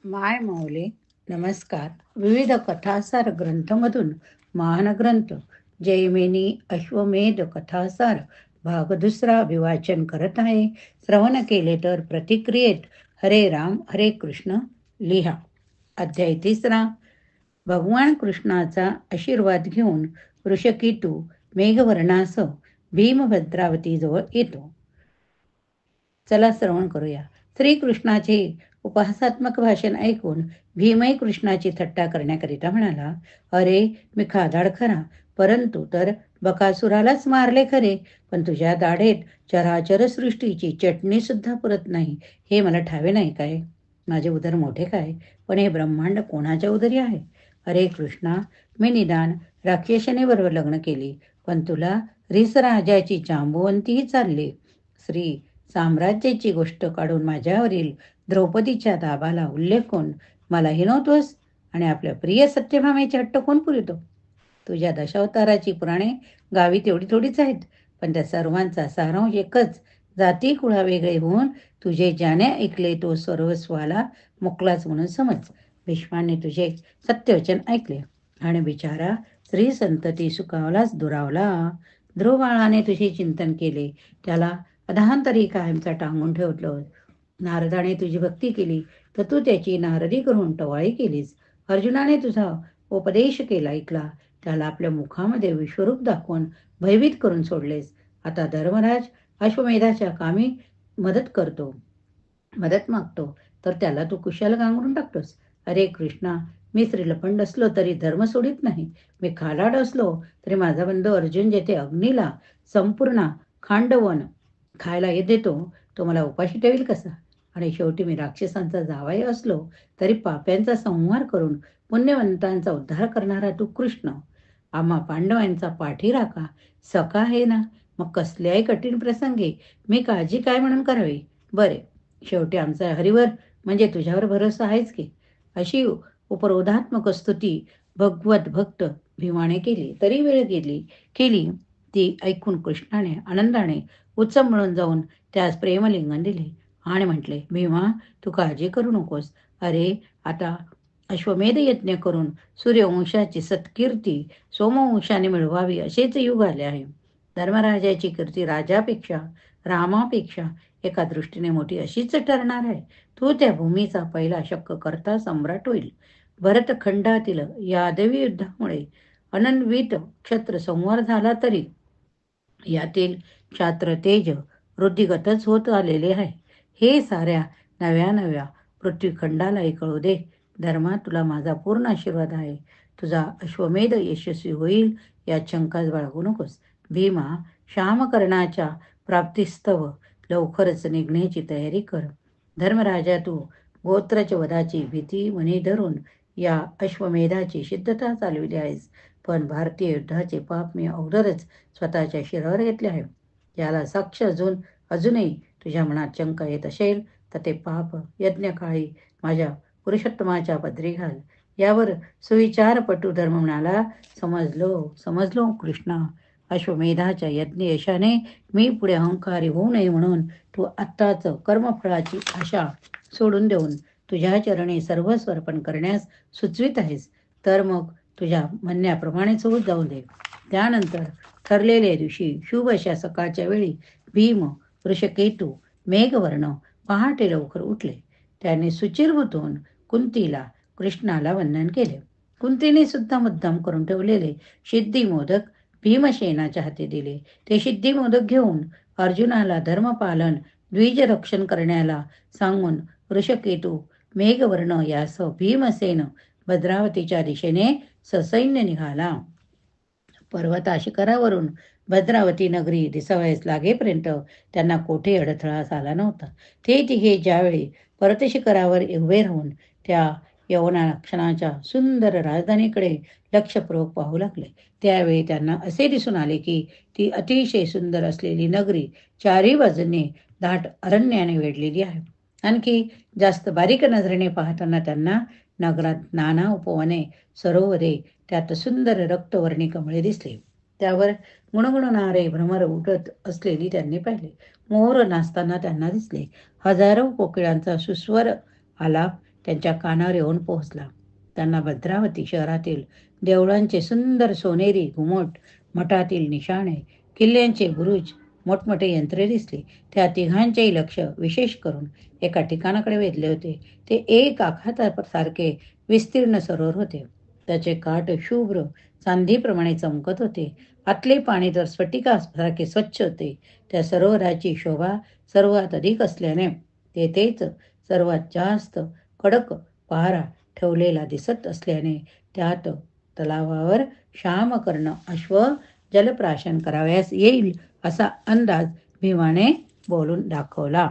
माय माऊली नमस्कार. विविध कथासार ग्रंथमधून महान ग्रंथ जैमिनी अश्वमेध कथासार भाग दुसरा अभिवाचन करत आहे. श्रवण केले तर प्रतिक्रियेत हरे राम हरे कृष्ण लिहा. अध्याय 3. भगवान कृष्णाचा आशीर्वाद घेऊन ऋषकीतू मेघवर्णासह भीमभद्रावतीजवळ येतो. चला श्रवण करूया. श्रीकृष्णाचे उपहासात्मक भाषण ऐकून भीमही कृष्णाची थट्टा करण्याकरिता म्हणाला, अरे मी खादाड खरा, परंतु तर बकासुरालाच मारले खरे, पण तुझ्या दाढेत चराचर सृष्टीची चटणी सुद्धा पुरत नाही, हे मला ठावे नाही काय? माझे उदर मोठे काय, पण हे ब्रह्मांड कोणाच्या उदरी आहे? अरे कृष्णा, मी निदान राक्षसने बरोबर लग्न केली, पण तुला रिसराजाची जांबुवंतीही चालली. श्री साम्राज्याची गोष्ट काढून माझ्यावरील द्रौपदीच्या दाबाला उल्लेख करून मला हिनवतोस आणि आपल्या प्रिय सत्यभामेचे हट्ट कोण पुरवतो? तुझ्या दशावताराची पुराणे गावी तेवढी थोडीच आहेत, पण त्या सर्वांचा सारांश एकच. जाती कुळा वेगळे होऊन तुझे ज्याने ऐकले तो सर्वस्वाला मुकलाच म्हणून समज. भीष्माने तुझे सत्यवचन ऐकले आणि बिचारा स्त्री संतती सुखावलाच दुरावला. ध्रुवबाळाने तुझे चिंतन केले, त्याला अधांतरी कायमचा टांगून ठेवलं. नारदाने तुझी भक्ती केली तर तू त्याची नारदी करून टवाळी केलीस. अर्जुनाने तुझा उपदेश केला ऐकला, त्याला आपल्या मुखामध्ये विश्वरूप दाखवून भयभीत करून सोडलेस. आता धर्मराज अश्वमेधाच्या कामी मदत मागतो, तर त्याला तू कुशाला गांगरून टाकतोस. अरे कृष्णा, मी श्रीलपंड असलो तरी धर्म सोडित नाही. मी खालाड असलो तरी माझा बंधू अर्जुन जेथे अग्नीला संपूर्ण खांडवन खायला देतो, तो मला उपाशी ठेवील कसा? आणि शेवटी मी राक्षसांचा जावाई असलो तरी पाप्यांचा संहार करून पुण्यवंतांचा उद्धार करणारा तू कृष्ण, आम्हा पांडवांचा पाठीराखा सखा आहे ना, मग कसल्याही कठीण प्रसंगी मी काळजी काय म्हणून करावी? बरे, शेवटी आमचा हरिवर म्हणजे तुझ्यावर भरोसा आहेच की. अशी उपरोधात्मक स्तुती भगवत भक्त भीमाने केली. तरी वेळ केली ती ऐकून कृष्णाने आनंदाने उत्सव मिळून जाऊन त्यास प्रेमलिंगन दिले आणि म्हटले, भीमा, तू काळजी करू नकोस. अरे आता अश्वमेध यज्ञ करून सूर्यवंशाची सत्कीर्ती सोमवंशाने मिळवावी असेच युग आले आहे. धर्मराजाची कीर्ती राजापेक्षा, रामापेक्षा एका दृष्टीने मोठी अशीच ठरणार आहे. तू त्या भूमीचा पहिला शक्य करता सम्राट होईल. भरतखंडातील यादवी युद्धामुळे अनन्वित क्षत्र संहार झाला तरी यातील क्षात्र तेज वृद्धिगतच होत आलेले आहे. हे साऱ्या नव्या नव्या पृथ्वीखंडालाही कळू दे. धर्मा, तुला माझा पूर्ण आशीर्वाद आहे. तुझा अश्वमेध यशस्वी होईल यात शंकाच बाळगू नकोस. भीमा, श्यामकर्णाच्या प्राप्तीस्तव लवकरच निघण्याची तयारी कर. धर्मराजा, तू गोत्रच्या वधाची भीती मनी धरून या अश्वमेधाची सिद्धता चालविली आहेस, पण भारतीय युद्धाचे पाप मी अवघडच स्वतःच्या शिरावर घेतले आहे. याला साक्ष अजूनही तुझ्या मनात शंका येत असेल तर ते पाप यज्ञकाळी माझ्या पुरुषोत्तमाच्या पदरी घाल. यावर सुविचारपटू धर्म म्हणाला, समजलो कृष्णा. अश्वमेधाच्या यज्ञ यशाने मी पुढे अहंकारी होऊ नये म्हणून तू आत्ताच कर्मफळाची आशा सोडून देऊन तुझ्या चरणी सर्वस्व अर्पण करण्यास सुचवित आहेस, तर मग तुझ्या म्हणण्याप्रमाणेच होत जाऊ दे. त्यानंतर ठरलेल्या दिवशी शुभ अशा सकाळच्या वेळी भीम ऋषकेतू मेघवर्ण पहाटे लवकर उठले. त्याने सुचिरभूत होऊन कुंतीला कृष्णाला वंदन केले. कुंतीने सुद्धा मुद्दाम करून ठेवलेले सिद्धी मोदक भीमसेनाच्या हाती दिले. ते सिद्धी मोदक घेऊन अर्जुनाला धर्मपालन द्विज रक्षण करण्याला सांगून ऋषकेतू मेघवर्ण यासह भीमसेन भद्रावतीच्या दिशेने ससैन्य निघाला. पर्वता शिखरावरून भद्रावती नगरी दिसावयास लागेपर्यंत त्यांना कोठे अडथळा झाला नव्हता. ते तिघे ज्यावेळी पर्वतशिखरावर उभे राहून त्या यवना क्षणाच्या सुंदर राजधानीकडे लक्षपूर्वक पाहू लागले, त्यावेळी त्यांना असे दिसून आले की ती अतिशय सुंदर असलेली नगरी चारी बाजूने दाट अरण्याने वेढलेली आहे. आणखी जास्त बारीक नजरेने पाहताना त्यांना नगरात नाना उपवने, सरोवरे, त्यात सुंदर रक्तवर्णी कमळे दिसले. त्यावर गुणगुणणारे भ्रमर उठत असलेली त्यांनी पाहिले. मोर नाचताना त्यांना दिसले. हजारो कोकिळांचा सुस्वर आलाप त्यांच्या कानावर येऊन पोहोचला. त्यांना भद्रावती शहरातील देवळांचे सुंदर सोनेरी घुमट, मठातील निशाणे, किल्ल्यांचे बुरुज, मोठमोठे यंत्रे दिसली. त्या तिघांचेही लक्ष विशेष करून एका ठिकाणाकडे वेधले होते. ते एक आखातासारखे विस्तीर्ण सरोवर होते. त्याचे काठ शुभ्र चांदीप्रमाणे चमकत होते. आतले पाणी तर स्फटिकासारखे स्वच्छ होते. त्या सरोवराची शोभा सर्वात अधिक असल्याने तेथेच सर्वात जास्त कडक पहारा ठेवलेला दिसत असल्याने त्यात तलावावर श्यामकर्ण अश्व जलप्राशन करावयास येईल असा अंदाज भीमाने बोलून दाखवला.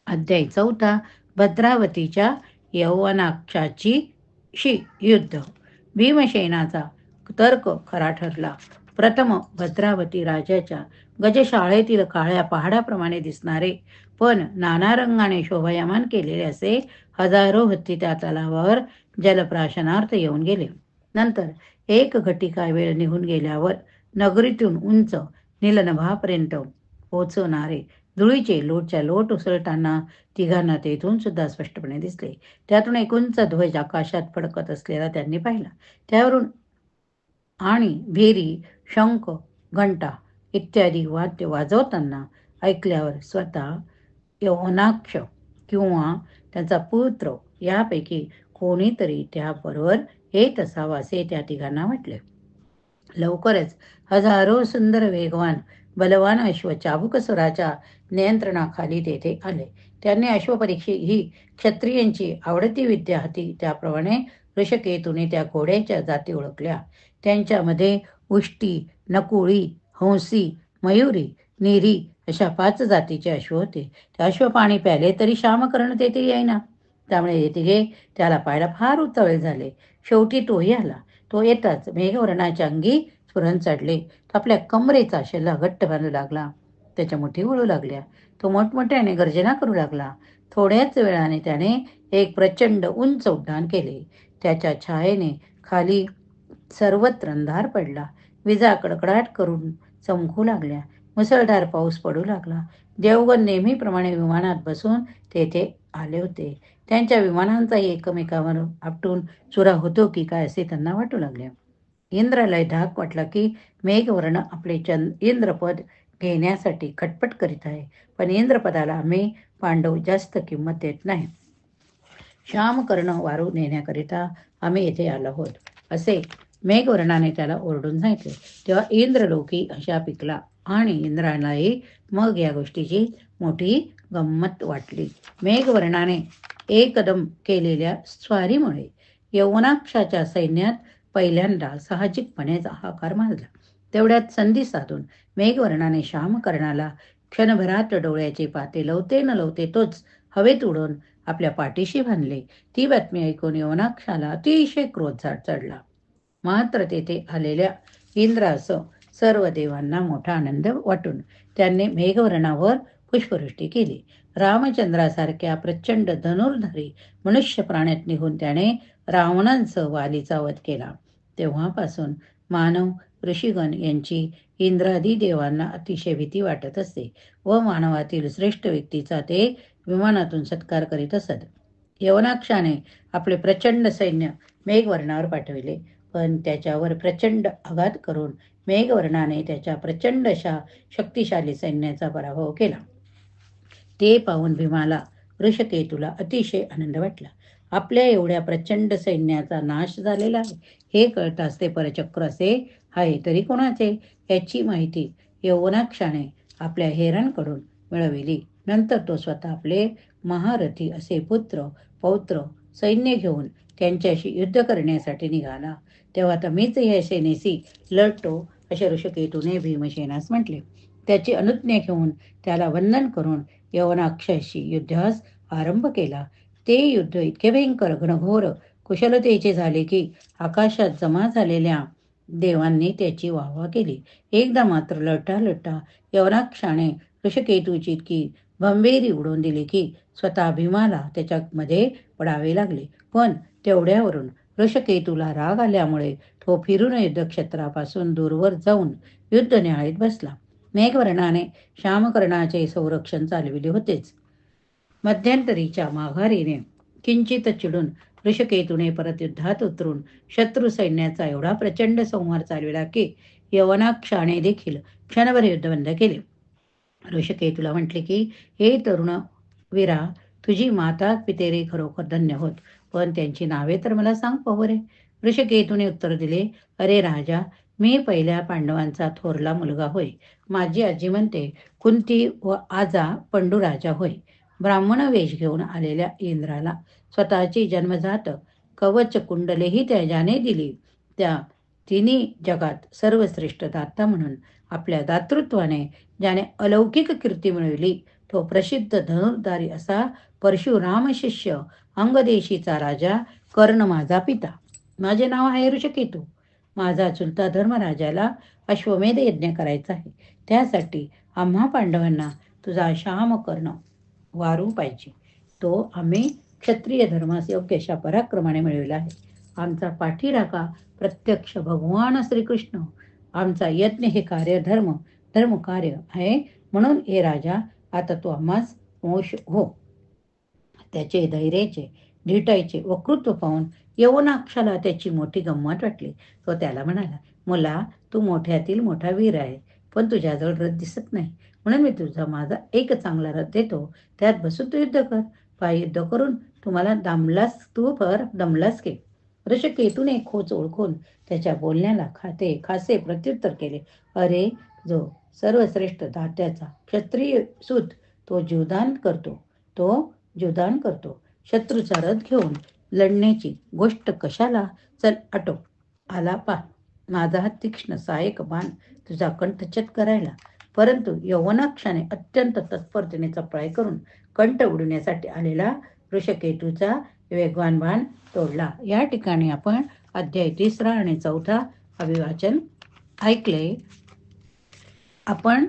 अध्याय 4. भद्रावतीच्या यवनाक्षाची युद्ध. भीमसेनाचा तर्क खरा ठरला. प्रथम भद्रावती राजाच्या गजशाळेतील काळ्या पहाडाप्रमाणे दिसणारे पण नाना रंगाने शोभायमान केलेले असे हजारो हत्ती त्या तलावावर जलप्राशनार्थ येऊन गेले. नंतर एक घटिका वेळ निघून गेल्यावर नगरीतून उंच नीलनभापर्यंत पोचणारे धुळीचे लोटच्या लोट उसळताना तिघांना तेथून सुद्धा स्पष्टपणे दिसले. त्यातून एक उंच ध्वज आकाशात फडकत असलेला त्यांनी पाहिला. त्यावरून आणि भेरी, शंख, घंटा इत्यादी वाद्य वाजवताना ऐकल्यावर स्वतः यवनाक्ष किंवा त्यांचा पुत्र यापैकी कोणीतरी त्याबरोबर येत असावा असे त्या तिघांना वाटले. लवकरच हजारो सुंदर वेगवान बलवान अश्व चाबुक स्वराच्या नियंत्रणाखाली तेथे आले. त्यांनी अश्वपरीक्षी ही क्षत्रियांची आवडती विद्या होती. त्याप्रमाणे ऋषकेतूने त्या घोड्याच्या जाती ओळखल्या. त्यांच्यामध्ये उष्टी, नकुळी, हंसी, मयुरी, निरी अशा 5 जातीचे अश्व होते. त्या अश्व पाणी प्याले तरी श्यामकर्ण तेथे येईना. त्यामुळे हे तिघे त्याला पाहायला फार उतावळे झाले. शेवटी तोही आला. तो येताच मेघवर्णाच्या अंगी स्फुरण चढले. तो आपल्या कमरेचा शेला घट्ट बांधू लागला. त्याच्या मुठी वळू लागल्या. तो मोठमोठ्याने गर्जना करू लागला. थोड्याच वेळाने त्याने एक प्रचंड उंच उड्डाण केले. त्याच्या छायेने खाली सर्वत्र अंधार पडला. विजा कडकडाट करून चमकू लागल्या. मुसळधार पाऊस पडू लागला. देवगण नेहमीप्रमाणे विमानात बसून तेथे आले होते. त्यांच्या विमानांचाही एकमेकावर आपटून चुरा होतो की काय असे त्यांना वाटू लागले. इंद्राला धाक वाटला की मेघवर्ण आपले इंद्रपद घेण्यासाठी खटपट करीत आहे. पण इंद्रपदाला आम्ही पांडव जास्त किंमत देत नाही. श्यामकर्ण वारू नेण्याकरिता आम्ही येथे आलो आहोत असे मेघवर्णाने त्याला ओरडून सांगितले. तेव्हा इंद्रलोकी अशा पिकला आणि इंद्रालाही मग या गोष्टीची मोठी गंमत वाटली. मेघवर्णाने एकदम केलेल्या स्वारीमुळे यवनाक्षाच्या सैन्यात पहिल्यांदा साहजिकपणे हाहाकार माजला. तेवढ्यात संधी साधून मेघवर्णाने श्यामकर्णाला क्षणभरात डोळ्याचे पाते लवते न लवते तोच हवेत उडून आपल्या पाठीशी बांधले. ती बातमी ऐकून यवनाक्षाला अतिशय क्रोध चढला. मात्र तेथे आलेल्या इंद्रास सर्व देवांना मोठा आनंद वाटून त्यांनी मेघवर्णावर पुष्पवृष्टी केली. रामचंद्रासारख्या प्रचंड धनुर्धारी मनुष्य प्राण्यात निघून त्याने रावणांसह वालीचा वध केला. तेव्हापासून मानव ऋषीगण यांची इंद्रादी देवांना अतिशय भीती वाटत असते व मानवातील श्रेष्ठ व्यक्तीचा ते विमानातून सत्कार करीत असत. यवनाक्षाने आपले प्रचंड सैन्य मेघवर्णावर पाठविले. पण त्याच्यावर प्रचंड आघात करून मेघवर्णाने त्याच्या प्रचंड अशा शक्तिशाली सैन्याचा पराभव केला. ते पाहून भीमाला ऋषकेतूला अतिशय आनंद वाटला. आपल्या एवढ्या प्रचंड सैन्याचा नाश झालेला आहे हे कळताच ते परचक्र असे आहे तरी कोणाचे याची माहिती यवनाक्षाने आपल्या हेरांकडून मिळविली. नंतर तो स्वतः आपले महारथी असे पुत्र पौत्र सैन्य घेऊन त्यांच्याशी युद्ध करण्यासाठी निघाला. तेव्हा आता मीच या सेनेशी लढतो असे ऋषकेतूने भीमसेनास म्हटले. त्याची अनुज्ञा घेऊन त्याला वंदन करून यवनाक्षाशी युद्धास आरंभ केला. ते युद्ध इतके भयंकर घनघोर कुशलतेचे झाले की आकाशात जमा झालेल्या देवांनी त्याची वाहवा केली. एकदा मात्र लढता लढता यवनाक्षाने ऋषकेतूची इतकी भंबेरी उडवून दिली की स्वतः भीमाला त्याच्यामध्ये पडावे लागले. पण तेवढ्यावरून ऋषकेतूला राग आल्यामुळे तो फिरून युद्धक्षेत्रापासून दूरवर जाऊन युद्ध न्याहाळीत बसला. मेघवर्णाने श्यामकर्णाचे संरक्षण चालविले होतेच. मध्यंतरीच्या माघारीने किंचित चिडून ऋषकेतूने परत युद्धात उतरून शत्रू सैन्याचा एवढा प्रचंड संहार चालविला की यवनाक्षाने देखील क्षणभर युद्ध बंद केले. ऋषकेतूला म्हटले की, हे तरुण वीरा, तुझी माता पितेरी खरोखर धन्य होत, पण त्यांची नावे तर मला सांग पाहू रे. ऋषकेतूने उत्तर दिले, अरे राजा, मी पहिल्या पांडवांचा थोरला मुलगा होय. माझी आजी म्हणते कुंती व आजा पंडू होय. ब्राह्मण वेश घेऊन आलेल्या इंद्राला स्वतःची जन्मजात कवच कुंडलेही त्याच्याने दिली. त्या तिन्ही जगात सर्वश्रेष्ठ दाता म्हणून आपल्या दातृत्वाने ज्याने अलौकिक कीर्ती मिळवली, तो प्रसिद्ध धनुर्धारी असा परशुराम शिष्य अंगदेशीचा राजा कर्ण माझा पिता. माझे नाव आहे ऋषकेतू. माझा चुलता धर्मराजाला अश्वमेध यज्ञ करायचा आहे. त्यासाठी आम्हा पांडवांना तुझा श्याम कर्ण वारू पाहिजे. तो आम्ही क्षत्रिय धर्मास योग्य अशा पराक्रमाने मिळविला आहे. आमचा पाठीराखा प्रत्यक्ष भगवान श्रीकृष्ण. आमचा यज्ञ हे धर्म कार्य आहे. म्हणून हे राजा, आता तू आम्हास मोश हो. त्याचे धैर्याचे धिटायचे वक्तृत्व पाहून यवनाक्षाला त्याची मोठी गंमत वाटली. तो त्याला म्हणाला, मुला, तू मोठ्यातील मोठा वीर आहे, पण तुझ्याजवळ रथ दिसत नाही. म्हणून मी तुझा माझा एक चांगला रथ देतो, त्यात बसून तू युद्ध कर. पायी युद्ध करून तू दमलास की. ऋषकेतूने खोच ओळखून त्याच्या बोलण्याला खासे प्रत्युत्तर केले. अरे, जो सर्वश्रेष्ठ दात्याचा क्षत्रिय सूत तो जीवदान करतो. शत्रूचा रथ घेऊन लढण्याची गोष्ट कशाला? चल आटो. आला पा माझा हा तीक्ष्ण सहायक बाण तुझा कंठच्छेद करायला. परंतु यवनाक्षाने अत्यंत तत्परतेने चपळाई करून कंठ उडविण्यासाठी आलेला ऋषकेतूचा वेगवान बाण तोडला. या ठिकाणी आपण अध्याय 3 आणि 4 अभिवाचन ऐकले. आपण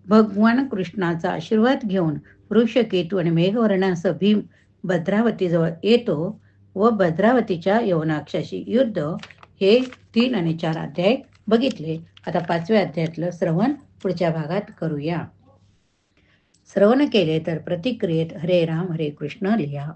भगवान कृष्णाचा आशीर्वाद घेऊन ऋषकेतू आणि मेघवर्णासह भीम भद्रावतीजवळ येतो व भद्रावतीच्या यवनाक्षाशी युद्ध, हे 3 आणि 4 अध्याय बघितले. आता 5व्या अध्यायातलं श्रवण पुढच्या भागात करूया. श्रवण केले तर प्रतिक्रियेत हरे राम हरे कृष्ण लिहा.